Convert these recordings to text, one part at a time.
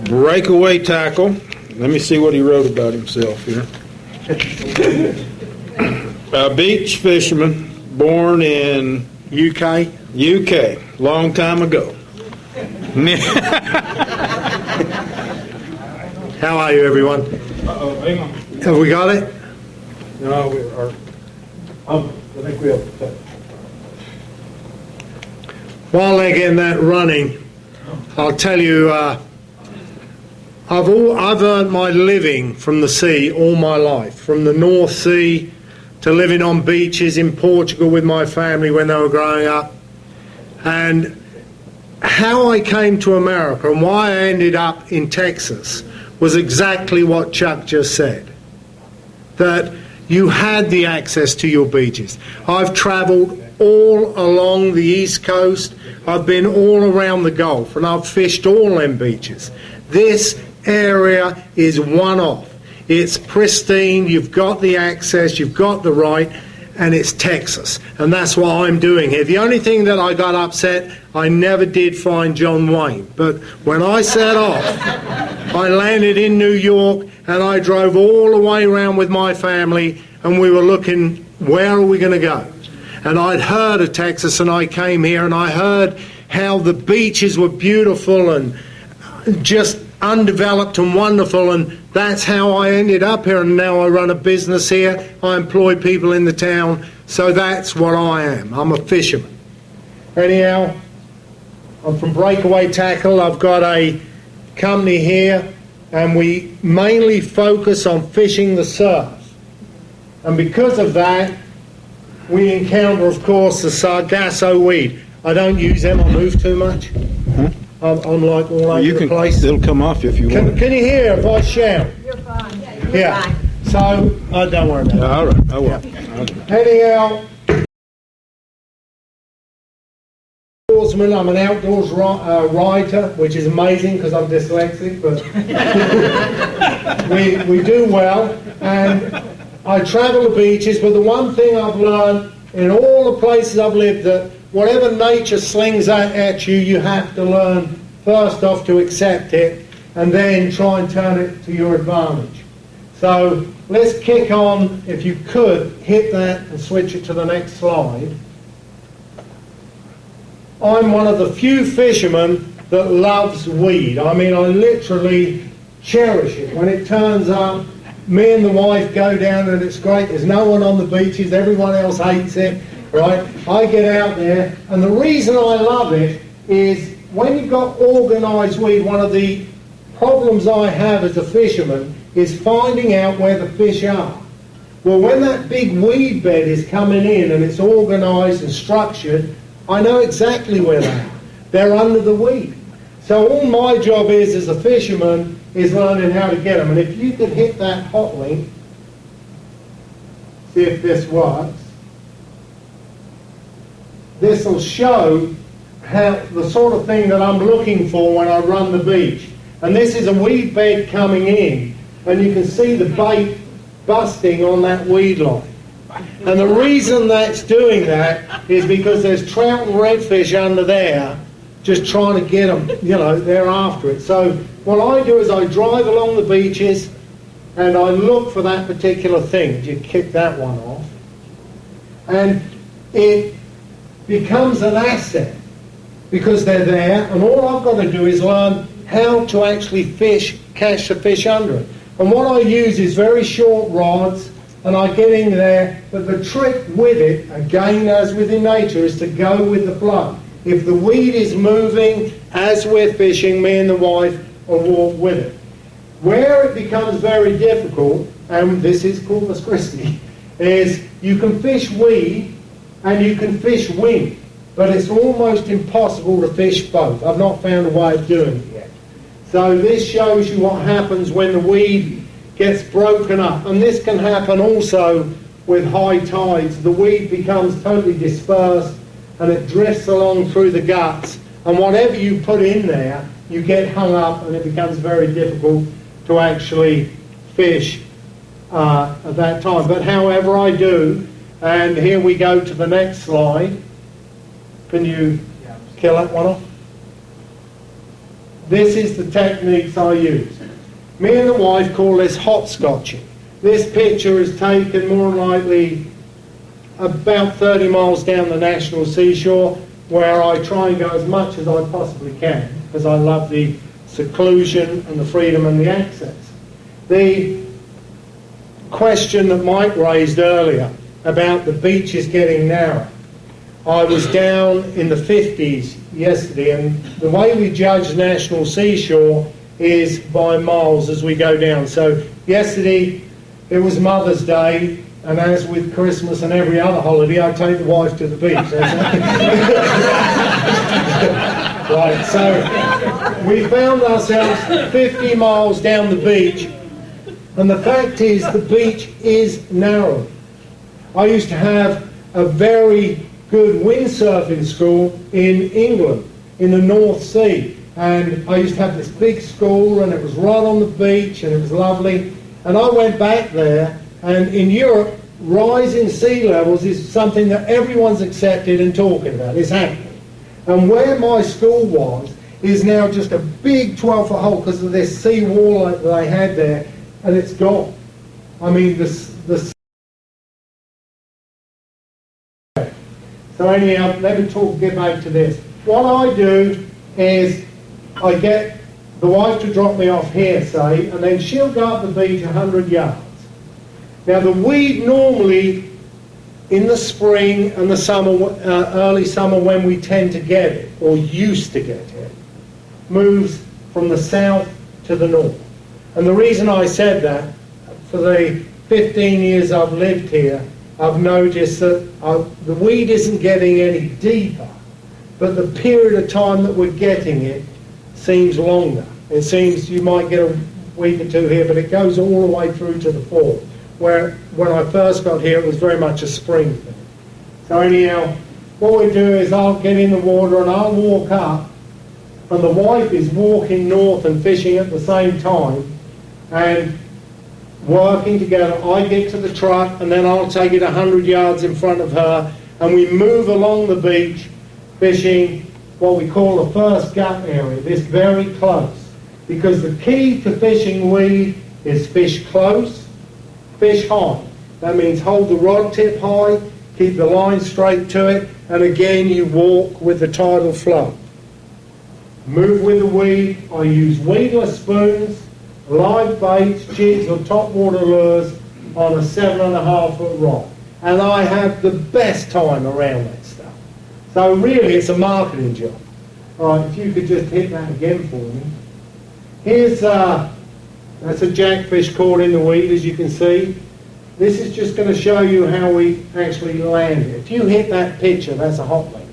breakaway tackle. Let me see what he wrote about himself here. A beach fisherman born in UK, long time ago. How are you, everyone? Hang on. Have we got it? No, we are. I think we have. While they're getting that running, I'll tell you, I've earned my living from the sea all my life, from the North Sea to living on beaches in Portugal with my family when they were growing up. And how I came to America and why I ended up in Texas was exactly what Chuck just said, that you had the access to your beaches. I've travelled all along the East Coast. I've been all around the Gulf, and I've fished all them beaches. This area is one-off. It's pristine, you've got the access, you've got the right, and it's Texas. And that's what I'm doing here. The only thing that I got upset, I never did find John Wayne. But when I set off, I landed in New York, and I drove all the way around with my family, and we were looking, where are we going to go? And I'd heard of Texas, and I came here, and I heard how the beaches were beautiful and just undeveloped and wonderful, and that's how I ended up here. And now I run a business here. I employ people in the town, so that's what I am. I'm a fisherman. Anyhow, I'm from Breakaway Tackle. I've got a company here, and we mainly focus on fishing the surf. And because of that, we encounter, of course, the Sargassum weed. I don't use them. I move too much. I'm like all over the place. It'll come off if you want. Can you hear if I shout? You're fine. Yeah. Fine. So, don't worry about it. All right, I will. Yeah. Anyhow, I'm an outdoors writer, which is amazing because I'm dyslexic, but we do well. And I travel the beaches, but the one thing I've learned in all the places I've lived, that whatever nature slings at you, you have to learn first off to accept it and then try and turn it to your advantage. So let's kick on. If you could, hit that and switch it to the next slide. I'm one of the few fishermen that loves weed. I mean, I literally cherish it. When it turns up, me and the wife go down and it's great. There's no one on the beaches. Everyone else hates it. Right? I get out there, and the reason I love it is when you've got organised weed, one of the problems I have as a fisherman is finding out where the fish are. Well, when that big weed bed is coming in and it's organised and structured, I know exactly where they are. They're under the weed. So all my job is as a fisherman is learning how to get them. And if you could hit that hot link, see if this works. This will show how the sort of thing that I'm looking for when I run the beach. And this is a weed bed coming in, and you can see the bait busting on that weed line. And the reason that's doing that is because there's trout and redfish under there just trying to get them, they're after it. So what I do is I drive along the beaches and I look for that particular thing. You kick that one off. And it becomes an asset because they're there, and all I've got to do is learn how to actually catch the fish under it. And what I use is very short rods, and I get in there, but the trick with it, again as within nature, is to go with the flow. If the weed is moving as we're fishing, me and the wife will walk with it. Where it becomes very difficult, and this is Corpus Christi, is you can fish weed and you can fish wing, but it's almost impossible to fish both. I've not found a way of doing it yet. So this shows you what happens when the weed gets broken up. And this can happen also with high tides. The weed becomes totally dispersed and it drifts along through the guts. And whatever you put in there, you get hung up and it becomes very difficult to actually fish at that time. But however I do, and here we go to the next slide. Can you kill that one off? this is the techniques I use. Me and the wife call this hopscotching. This picture is taken more than likely about 30 miles down the national seashore, where I try and go as much as I possibly can, because I love the seclusion and the freedom and the access. The question that Mike raised earlier about the beaches getting narrow. I was down in the 50s yesterday, and the way we judge national seashore is by miles as we go down. So yesterday it was Mother's Day, and as with Christmas and every other holiday, I take the wife to the beach. Right, so we found ourselves 50 miles down the beach, and the fact is the beach is narrow. I used to have a very good windsurfing school in England, in the North Sea, and I used to have this big school, and it was right on the beach, and it was lovely. And I went back there, and in Europe, rising sea levels is something that everyone's accepted and talking about. It's happening. And where my school was is now just a big 12-foot hole because of this sea wall that they had there, and it's gone. I mean, the So anyhow, let me get back to this. What I do is I get the wife to drop me off here, say, and then she'll go up the beach 100 yards. Now the weed normally, in the spring and the summer, early summer when we tend to get it, or used to get it, moves from the south to the north. And the reason I said that, for the 15 years I've lived here, I've noticed that the weed isn't getting any deeper, but the period of time that we're getting it seems longer. It seems you might get a week or two here, but it goes all the way through to the fall, where when I first got here it was very much a spring thing. So anyhow, what we do is I'll get in the water and I'll walk up, and the wife is walking north and fishing at the same time, and working together. I get to the truck, and then I'll take it 100 yards in front of her, and we move along the beach fishing what we call the first gut area, this very close. Because the key to fishing weed is fish close, fish high. That means hold the rod tip high, keep the line straight to it, and again you walk with the tidal flow. Move with the weed. I use weedless spoons, live baits, jigs or topwater lures on a 7.5-foot rod. And I have the best time around that stuff. So really it's a marketing job. All right, if you could just hit that again for me. Here's that's a jackfish caught in the weed, as you can see. This is just going to show you how we actually land it. If you hit that picture, that's a hot link.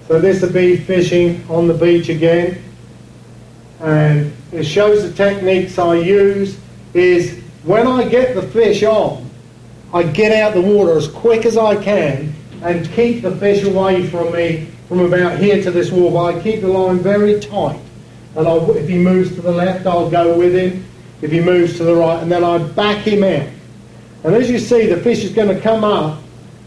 So this will be fishing on the beach again, and it shows the techniques I use. Is when I get the fish on, I get out the water as quick as I can and keep the fish away from me from about here to this wall. I keep the line very tight, and if he moves to the left, I'll go with him. If he moves to the right, and then I back him out. And as you see, the fish is going to come up,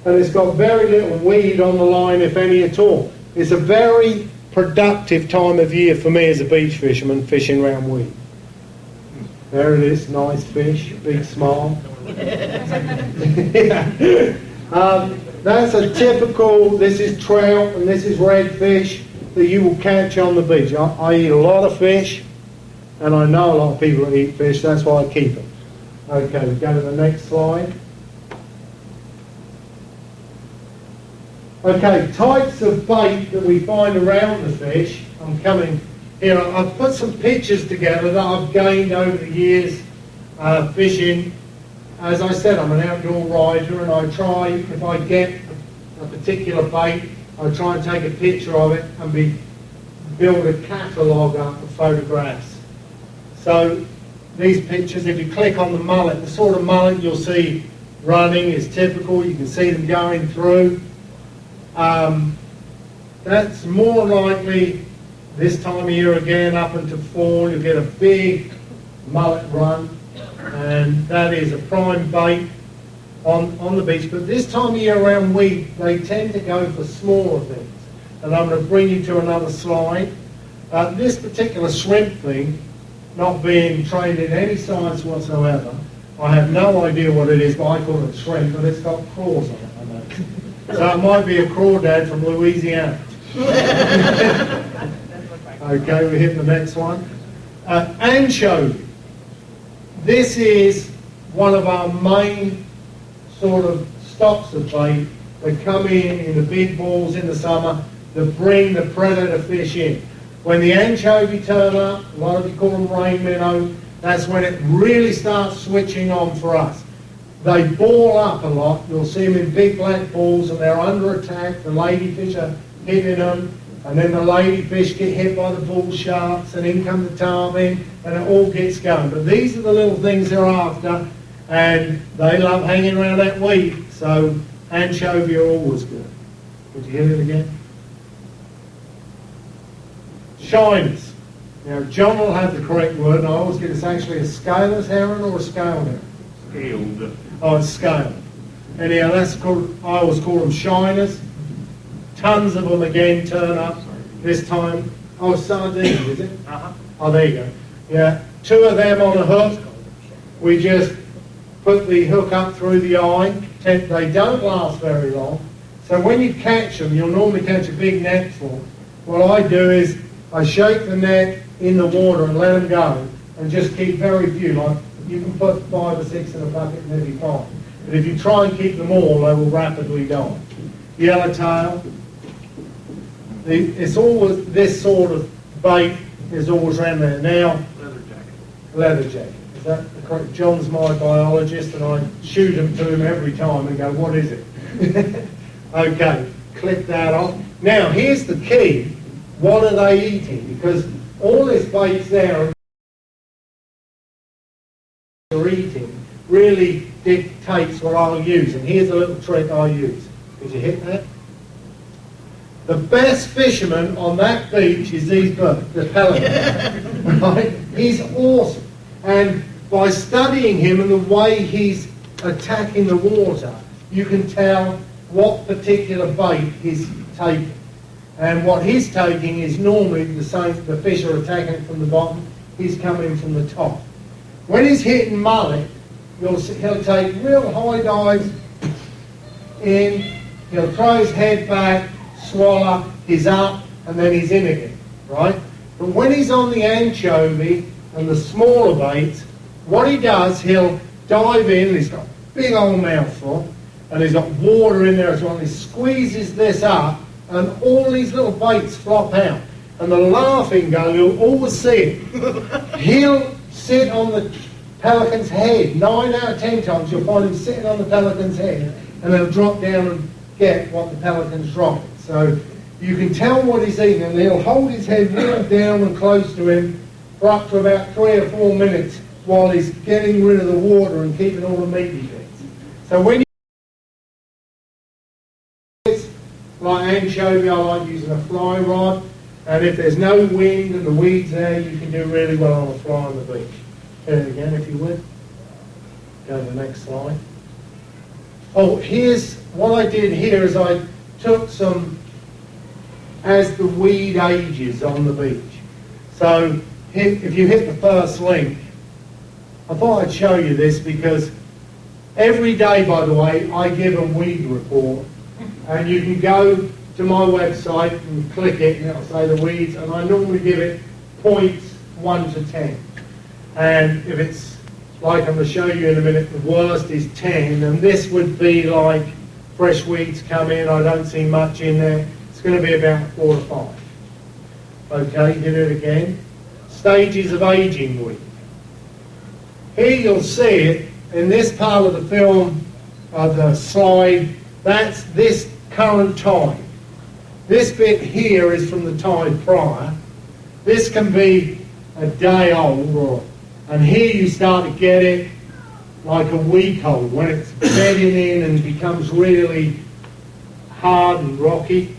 and it's got very little weed on the line, if any at all. It's a very productive time of year for me as a beach fisherman, fishing around weed. There it is, nice fish, big smile. That's a typical, this is trout and this is redfish that you will catch on the beach. I eat a lot of fish, and I know a lot of people that eat fish, that's why I keep them. Okay, we go to the next slide. Okay, types of bait that we find around the fish. I'm coming here. I've put some pictures together that I've gained over the years fishing. As I said, I'm an outdoor rider, and I try, if I get a particular bait, I try and take a picture of it and build a catalogue up of photographs. So these pictures, if you click on the mullet, the sort of mullet you'll see running is typical. You can see them going through. That's more likely this time of year again, up into fall, you'll get a big mullet run, and that is a prime bait on the beach. But this time of year around weed, they tend to go for smaller things. and I'm going to bring you to another slide. This particular shrimp thing, not being trained in any science whatsoever, I have no idea what it is, but I call it shrimp, but it's got claws on it, I know. So it might be a crawdad from Louisiana. Okay, we hit the next one. Anchovy. This is one of our main sort of stocks of bait that come in the big balls in the summer that bring the predator fish in. When the anchovy turn up, a lot of you call them rain minnow, that's when it really starts switching on for us. They ball up a lot. You'll see them in big black balls and they're under attack. The ladyfish are hitting them, and then the ladyfish get hit by the bull sharks, and in come the tarpon, and it all gets going. But these are the little things they're after, and they love hanging around that weed. So anchovy are always good. Would you hear it again? Shiners. Now, John will have the correct word, and I always get it's actually a scaleless heron or a scale heron? Scaled. Oh, it's scaled. Anyhow, that's called, I always call them shiners. Tons of them again turn up this time. Oh, sardines, is it? Uh-huh. Oh, there you go. Yeah, 2 of them on a hook. We just put the hook up through the eye. They don't last very long. So when you catch them, you'll normally catch a big net full. What I do is I shake the net in the water and let them go, and just keep very few. Like you can put 5 or 6 in a bucket and they'll be fine. But if you try and keep them all, they will rapidly die. Yellowtail. It's always this sort of bait is always around there. Now, leather jacket. Is that the correct? John's my biologist, and I shoot him to him every time and go, "What is it?" Okay, click that off. Now, here's the key. What are they eating? Because all this bait's there are eating really dictates what I'll use. And here's a little trick I use. Did you hit that? The best fisherman on that beach is these birds, the pelican. Right? He's awesome. And by studying him and the way he's attacking the water, you can tell what particular bait he's taking. And what he's taking is normally the same. The fish are attacking it from the bottom. He's coming from the top. When he's hitting mullet, he'll take real high dives in. He'll throw his head back, swallow, he's up, and then he's in again, right? But when he's on the anchovy and the smaller baits, what he does, he'll dive in. He's got a big old mouthful, and he's got water in there as well. And he squeezes this up, and all these little baits flop out. And the laughing guy, you'll always see it. He'll sit on the pelican's head. 9 out of 10 times you'll find him sitting on the pelican's head, and he'll drop down and get what the pelican's dropping. So you can tell what he's eating, and he'll hold his head real down and close to him for up to about 3 or 4 minutes while he's getting rid of the water and keeping all the meaty bits. So when like anchovy, I like using a fly rod, and if there's no wind and the weeds there, you can do really well on a fly on the beach. Hit it again if you would. Go to the next slide. Oh, here's what I did here is I took some as the weed ages on the beach. So if you hit the first link, I thought I'd show you this because every day, by the way, I give a weed report. And you can go to my website and click it, and it'll say the weeds, and I normally give it points 1 to 10. And if it's, like I'm going to show you in a minute, the worst is 10, and this would be like fresh weeds come in, I don't see much in there. It's going to be about 4 to 5. Okay, hit it again. Stages of aging weed. Here you'll see it in this part of the film, the slide. That's this current tide. This bit here is from the tide prior. This can be a day old, and here you start to get it like a week old when it's bedding in and becomes really hard and rocky.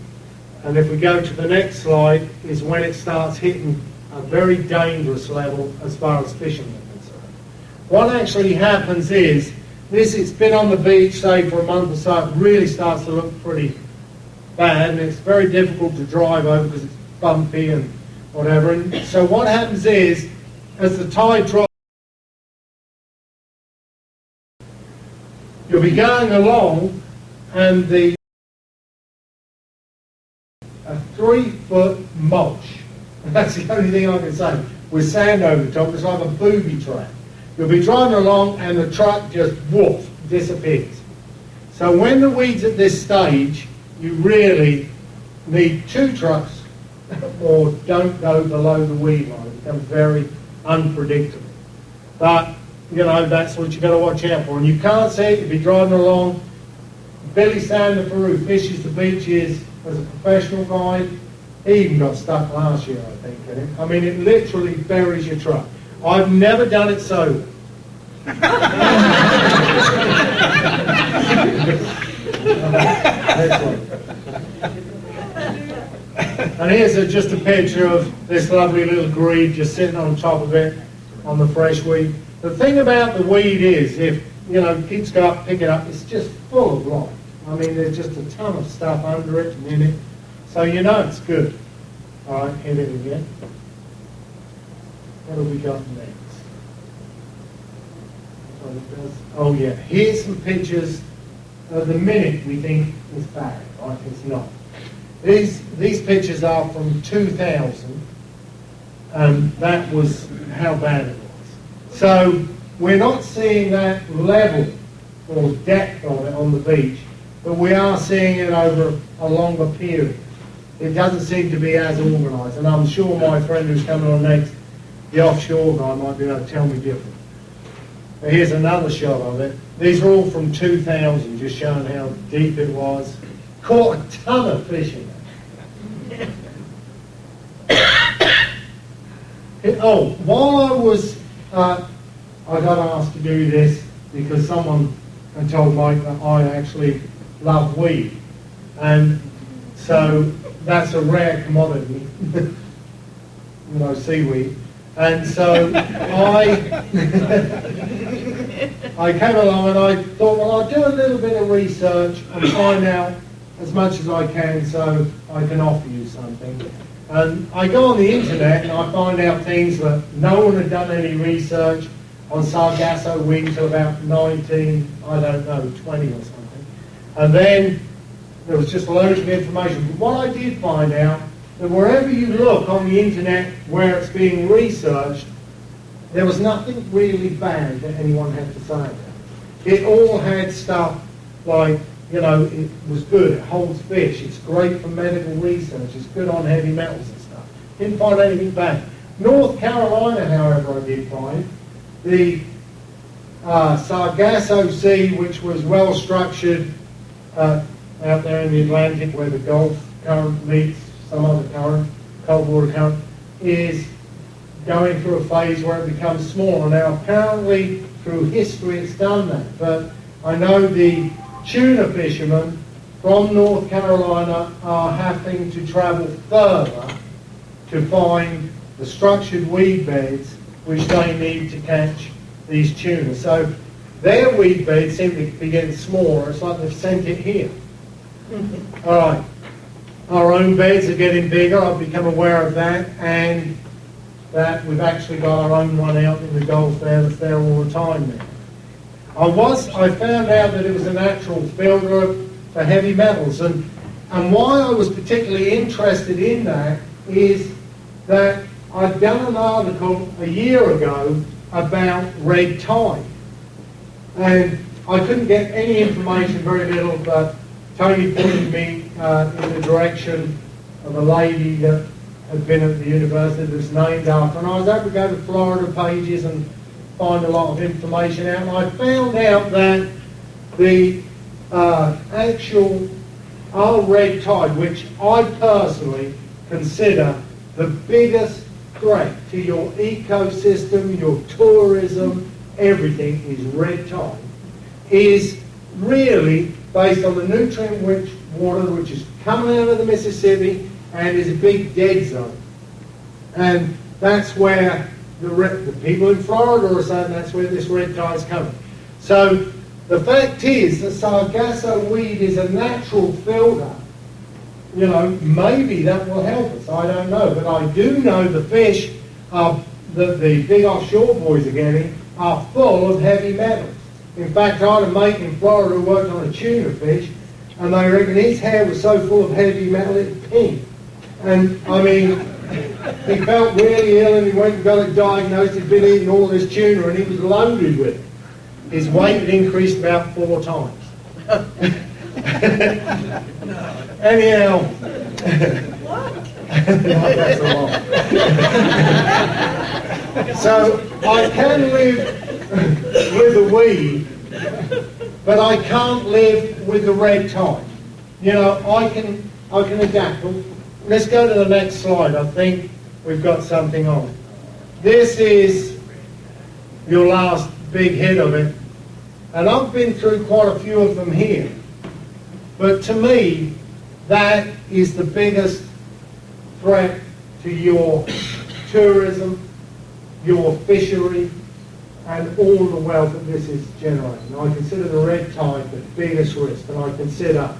And if we go to the next slide, is when it starts hitting a very dangerous level as far as fishing is concerned. What actually happens is, it's been on the beach, say, for a month or so, it really starts to look pretty bad, and it's very difficult to drive over because it's bumpy and whatever. And so what happens is, as the tide drops, you'll be going along, and a 3-foot mulch. That's the only thing I can say. With sand over the top, it's like a booby trap. You'll be driving along, and the truck just woof, disappears. So when the weed's at this stage, you really need 2 trucks, or don't go below the weed line. It becomes very unpredictable. But, you know, that's what you've got to watch out for. And you can't see it. You'll be driving along. Billy Sander, who fishes the beaches as a professional guide, he even got stuck last year, I think, in it. I mean, it literally buries your truck. I've never done it sober. And here's just a picture of this lovely little grebe just sitting on top of it on the fresh weed. The thing about the weed is, if you know kids go up, pick it up, it's just full of life. I mean, there's just a ton of stuff under it and in it, so you know it's good. All right, hit it again. What have we got next? Oh yeah, here's some pictures of the minute we think is bad. Right, it's not. These pictures are from 2000, and that was how bad it was. So we're not seeing that level or depth of it on the beach, but we are seeing it over a longer period. It doesn't seem to be as organised, and I'm sure my friend who's coming on next, the offshore guy, might be able to tell me different. But here's another shot of it. These are all from 2000, just showing how deep it was. Caught a ton of fish in it. Oh, while I was, I got asked to do this because someone had told Mike that I actually love weed. And so that's a rare commodity, you know, seaweed. And so I came along and I thought, well, I'll do a little bit of research and find out as much as I can so I can offer you something. And I go on the internet and I find out things that no one had done any research on Sargassum weed until about 20 or something. And then there was just loads of information. But what I did find out, that wherever you look on the internet where it's being researched, there was nothing really bad that anyone had to say about it. It all had stuff like, you know, it was good, it holds fish, it's great for medical research, it's good on heavy metals and stuff. Didn't find anything bad. North Carolina, however, I did find the Sargasso Sea, which was well structured out there in the Atlantic where the Gulf current meets some other current, cold water current, is going through a phase where it becomes smaller. Now, apparently, through history, it's done that. But I know the tuna fishermen from North Carolina are having to travel further to find the structured weed beds which they need to catch these tuna. So their weed beds seem to be getting smaller. It's like they've sent it here. All right. Our own beds are getting bigger. I've become aware of that, and that we've actually got our own one out in the Gulf there that's there all the time now. I found out that it was a natural filter for heavy metals, and why I was particularly interested in that is that I'd done an article a year ago about red tide, and I couldn't get any information, very little, but Tony pointed me in the direction of a lady that had been at the university that's named after, and I was able to go to Florida Pages and find a lot of information out, and I found out that the our red tide, which I personally consider the biggest threat to your ecosystem, your tourism, everything, is red tide, is really based on the nutrient-rich water which is coming out of the Mississippi and is a big dead zone. And that's where the people in Florida are saying that's where this red tide is coming. So the fact is that Sargasso weed is a natural filter you know, maybe that will help us. I don't know. But I do know the fish that the big offshore boys are getting are full of heavy metals. In fact, I had a mate in Florida who worked on a tuna fish, and they reckon his hair was so full of heavy metal it pink. And, I mean, he felt really ill and he went and got it diagnosed. He'd been eating all this tuna and he was loaded with it. His weight had increased about 4 times. Anyhow. That's a lot. So I can live with the weed, but I can't live with the red tide. You know, I can adapt. Let's go to the next slide. I think we've got something on. This is your last big hit of it. And I've been through quite a few of them here. But to me, that is the biggest threat to your tourism, your fishery, and all the wealth that this is generating. I consider the red tide the biggest risk, and I consider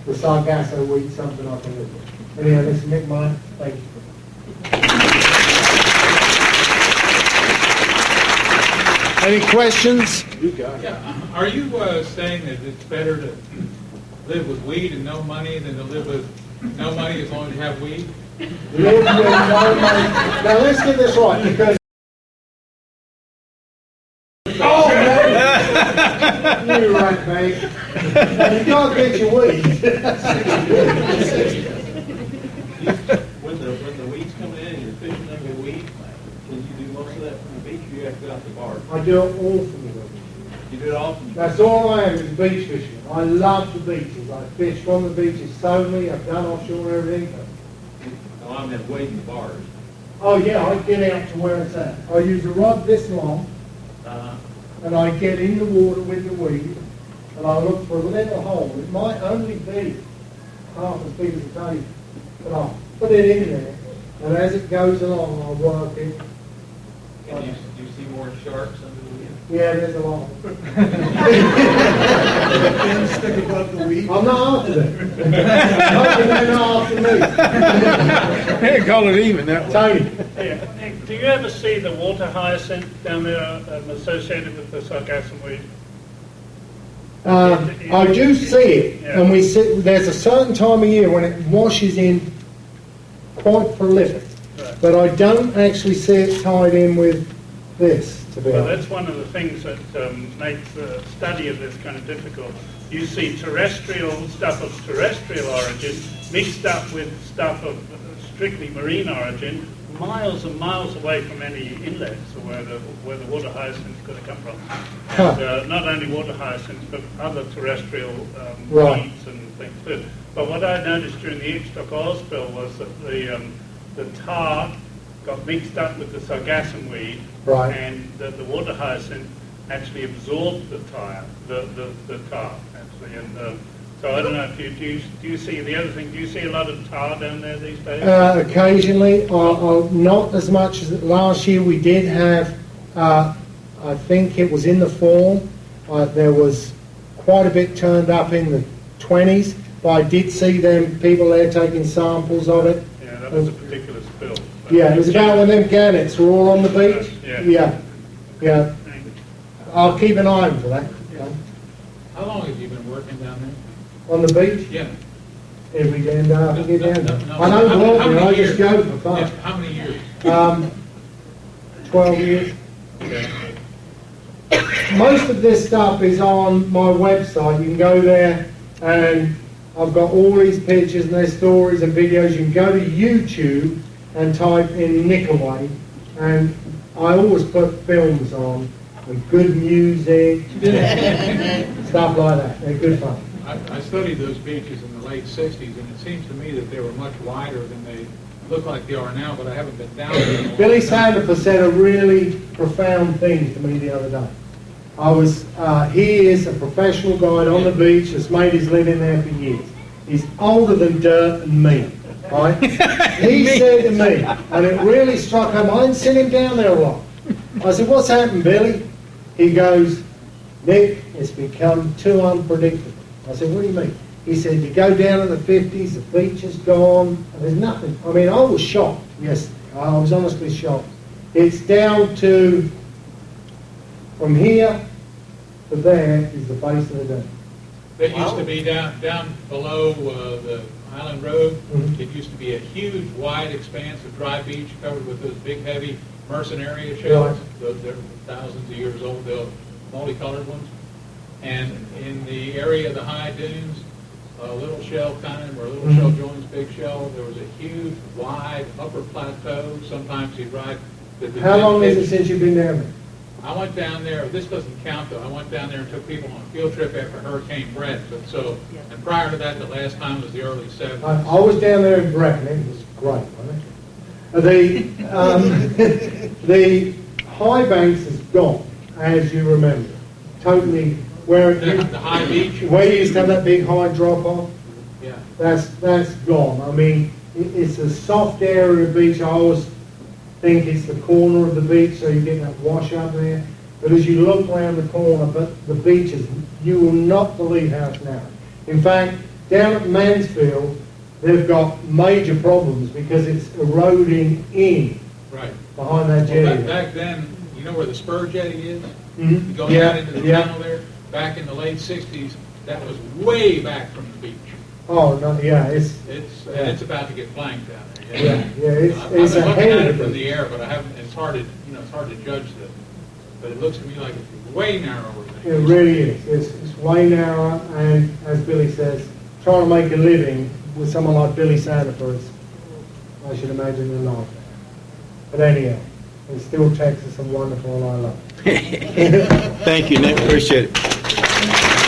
the Sargassum weed something I can live with. Anyhow, this is Nick Meyer. Thank you. Any questions? Yeah. Are you saying that it's better to live with weed and no money than to live with no money as long as you have weed? Live with no money. Now let's get this right, because you right, mate. You can't get your weed. When the weeds come in and you're fishing them with weed, can you do most of that from the beach, or you have to go out the bar? I do it all from the beach. You do it all from the That's all I am, is beach fishing. I love the beaches. I fish from the beaches solely. I've done offshore and everything. No, I meant wading the bars. Oh yeah, I get out to where it's at. I use a rod this long, and I get in the water with the weed, and I look for a little hole. It might only be half as big as a table, but I'll put it in there, and as it goes along, I'll work it. Do you see more sharks under the weed? Yeah, there's a lot. Stick above the weed. I'm not after them. Hopefully they're not after me. Call it even that way. Tony. Yeah. Do you ever see the water hyacinth down there associated with the Sargassum weed? I do see it, Yeah. and we see there's a certain time of year when it washes in quite prolific, Right. but I don't actually see it tied in with this. To be Well, honest, that's one of the things that makes the study of this kind of difficult. You see terrestrial stuff of terrestrial origin mixed up with stuff of strictly marine origin, miles and miles away from any inlets or where the water hyacinth's going to come from. And not only water hyacinths, but other terrestrial Right. weeds and things too. But what I noticed during the Ixtoc oil spill was that the tar got mixed up with the Sargassum weed, Right. and the water hyacinth actually absorbed the tar actually. And so I don't know if do you see the other thing? Do you see a lot of tar down there these days? occasionally, not as much as last year. We did have, I think it was in the fall. There was quite a bit turned up in the 20s, but I did see them people there taking samples of it. Yeah, that was a particular spill. Yeah, it was about when them gannets were all on the beach. Yeah. Yeah. I'll keep an eye on for that. How long have you been working down there? On the beach, Yeah. every damn day I can get down there. No. I don't How walk many there, I years? just go for fun. Yeah, how many years? 12 years. Okay. Most of this stuff is on my website. You can go there and I've got all these pictures and there's stories and videos. You can go to YouTube and type in Nicolay, and I always put films on and good music, stuff like that. They're good fun. I studied those beaches in the late 60s, and it seems to me that they were much wider than they look like they are now, but I haven't been down there. in a long Billy time. Sandifer said a really profound thing to me the other day. He is a professional guide on the beach that's made his living there for years. He's older than dirt and me, right? He said to me, and it really struck home, I hadn't seen him down there a lot. I said, what's happened, Billy? He goes, Nick, it's become too unpredictable. I said, what do you mean? He said, you go down in the 50s, the beach is gone, and there's nothing. I mean, I was shocked yesterday. I was honestly shocked. It's down to, from here to there is the base of the dam. That used to be down below the Island Road. Mhm. It used to be a huge, wide expanse of dry beach covered with those big, heavy Mercenaria shells. They're thousands of years old, the multicolored ones. And in the area of the high dunes, little shell kind of, or little shell joins, big shell, there was a huge, wide upper plateau. Sometimes you'd ride. How long is it since you've been down there? I went down there, this doesn't count though, I went down there and took people on a field trip after Hurricane Brett, and prior to that, the last time was the early 70s. I was down there in Brecon. It was great, wasn't it? The high banks is gone, as you remember. Totally, where The high beach? where you used to have that big high drop off, Yeah. that's gone. I mean, it's a soft area of beach. I always think it's the corner of the beach, so you get that wash up there. But as you look around the corner, but the beaches, you will not believe how it's narrow. In fact, down at Mansfield, they've got major problems because it's eroding in Right. behind that Well, jetty. back then, you know where the spur jetty is? Mhm. You go Yeah, down into the yeah. tunnel there, back in the late 60s, that was way back from the beach. Oh, no, yeah, It's about to get flanked down there. yeah, it's I've been looking ahead at of it the from the beach. air, but I haven't, it's hard to judge that. But it looks to me like it's way narrower It than really is. It's way narrower, and as Billy says, trying to make a living with someone like Billy Sandifer is, I should imagine, a nightmare. But anyhow, it's still Texas and wonderful, and I love it. Thank you, Nick. Appreciate it.